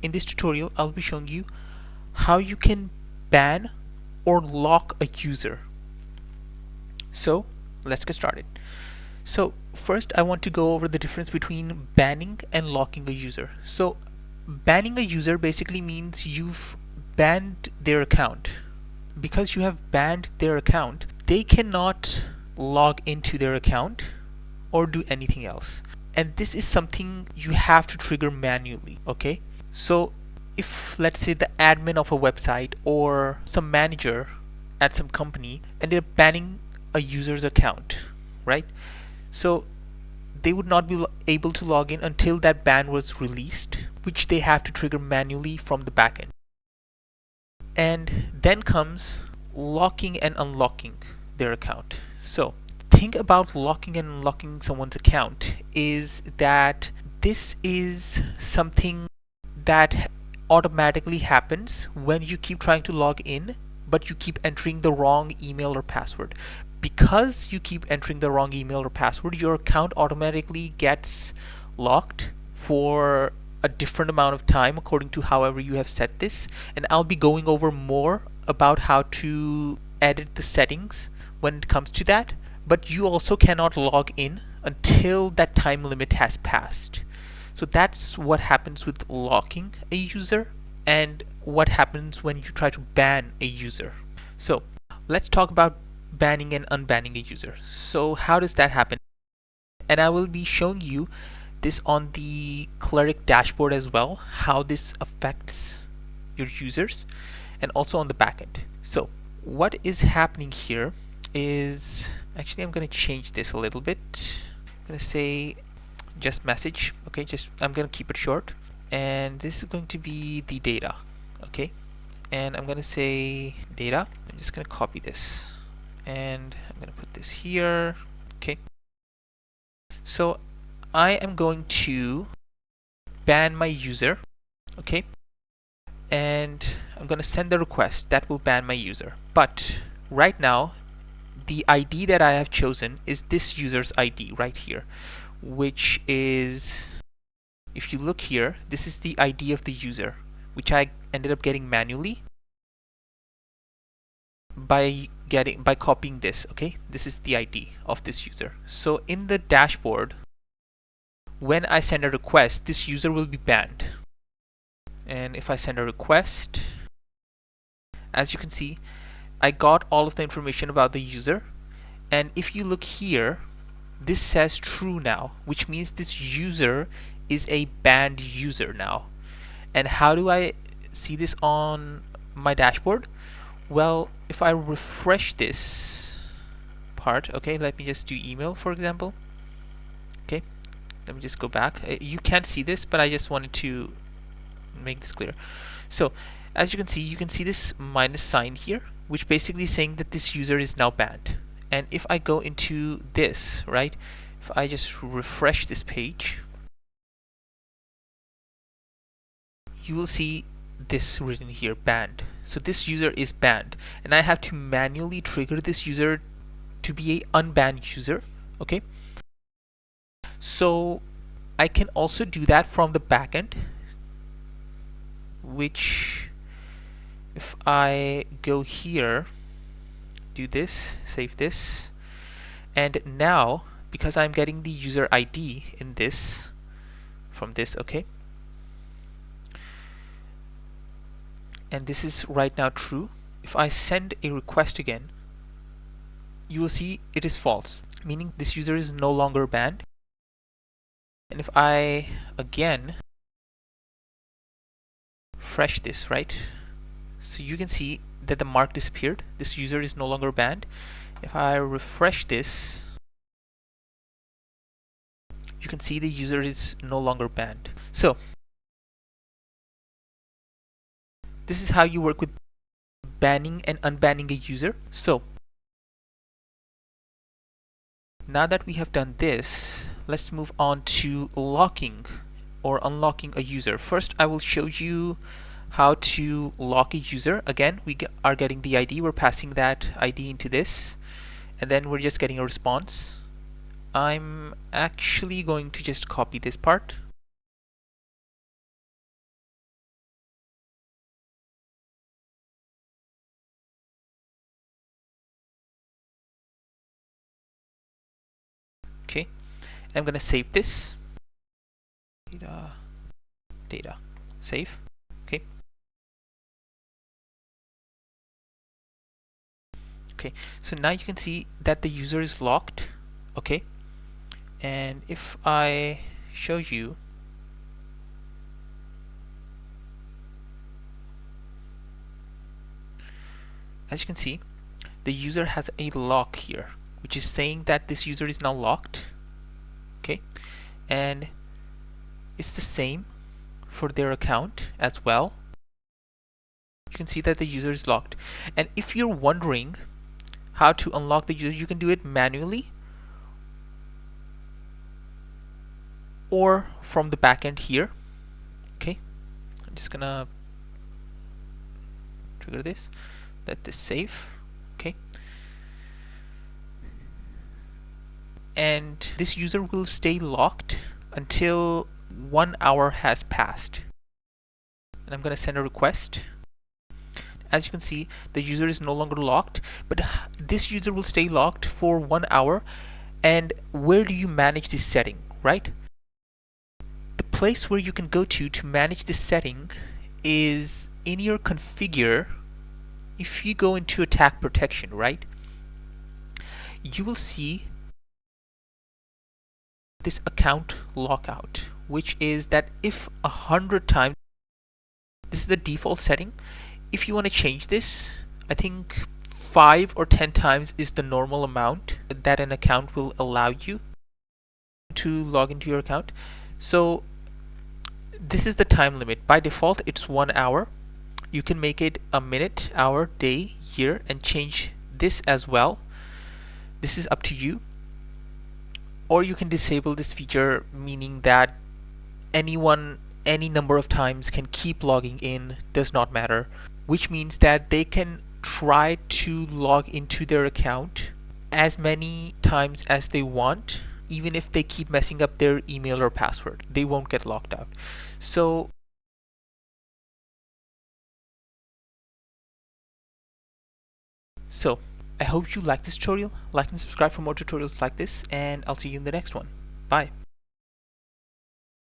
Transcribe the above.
in this tutorial I'll be showing you how you can ban or lock a user. So let's get started. So first I want to go over the difference between banning and locking a user. So banning a user basically means you've banned their account. Because you have banned their account, they cannot log into their account or do anything else. And this is something you have to trigger manually, okay? So if, let's say, the admin of a website or some manager at some company and they're banning a user's account, right? So they would not be able to log in until that ban was released, which they have to trigger manually from the backend. And then comes locking and unlocking their account. So thing about locking and unlocking someone's account is that this is something that automatically happens when you keep trying to log in but you keep entering the wrong email or password. Because you keep entering the wrong email or password, your account automatically gets locked for a different amount of time according to however you have set this, and I'll be going over more about how to edit the settings when it comes to that. But you also cannot log in until that time limit has passed. So that's what happens with locking a user and what happens when you try to ban a user. So let's talk about banning and unbanning a user. So how does that happen? And I will be showing you this on the Clerk dashboard as well, how this affects your users, and also on the backend. So what is happening here is, actually I'm going to change this a little bit. I'm going to say just message, okay, I'm going to keep it short, and this is going to be the data, okay, and I'm going to say data. I'm just going to copy this and I'm going to put this here, okay. So I am going to ban my user, okay, and I'm going to send the request that will ban my user. But right now the ID that I have chosen is this user's ID right here, which is, if you look here, this is the ID of the user, which I ended up getting manually by copying this, okay. This is the ID of this user. So in the dashboard, when I send a request, this user will be banned. And if I send a request, as you can see, I got all of the information about the user. And if you look here, this says true now, which means this user is a banned user now. And how do I see this on my dashboard? Well, if I refresh this part, okay, let me just do email, for example. Okay, let me just go back. You can't see this, but I just wanted to make this clear. So as you can see this minus sign here, which basically is saying that this user is now banned. And if I go into this, right, if I just refresh this page, you will see this written here, banned. So this user is banned, and I have to manually trigger this user to be a unbanned user, okay. So I can also do that from the backend, which if I go here, do this, save this, and now because I'm getting the user ID in this from this, okay, and this is right now true. If I send a request again, you will see it is false, meaning this user is no longer banned. And if I again refresh this, right, so you can see that the mark disappeared. This user is no longer banned. If I refresh this, you can see the user is no longer banned. So this is how you work with banning and unbanning a user. So now that we have done this, let's move on to locking or unlocking a user. First, I will show you how to lock a user. Again, we are getting the ID, we're passing that ID into this, and then we're just getting a response. I'm actually going to just copy this part I'm going to save this. Data, save. Okay. Okay, so now you can see that the user is locked. Okay, and if I show you, as you can see, the user has a lock here, which is saying that this user is now locked. Okay, and it's the same for their account as well. You can see that the user is locked, and if you're wondering how to unlock the user, you can do it manually or from the backend here. Okay, I'm just gonna trigger this, let this save. Okay, and this user will stay locked until 1 hour has passed. And I'm gonna send a request. As you can see, the user is no longer locked, but this user will stay locked for 1 hour. And where do you manage this setting, right? The place where you can go to manage this setting is in your configure. If you go into attack protection, right, you will see this account lockout, which is that if 100 times, this is the default setting. If you want to change this, I think 5 or 10 times is the normal amount that an account will allow you to log into your account. So this is the time limit. By default, it's 1 hour. You can make it a minute, hour, day, year, and change this as well. This is up to you. Or you can disable this feature, meaning that anyone, any number of times can keep logging in, does not matter, which means that they can try to log into their account as many times as they want. Even if they keep messing up their email or password, they won't get locked out. So I hope you like this tutorial. Like and subscribe for more tutorials like this, and I'll see you in the next one. Bye.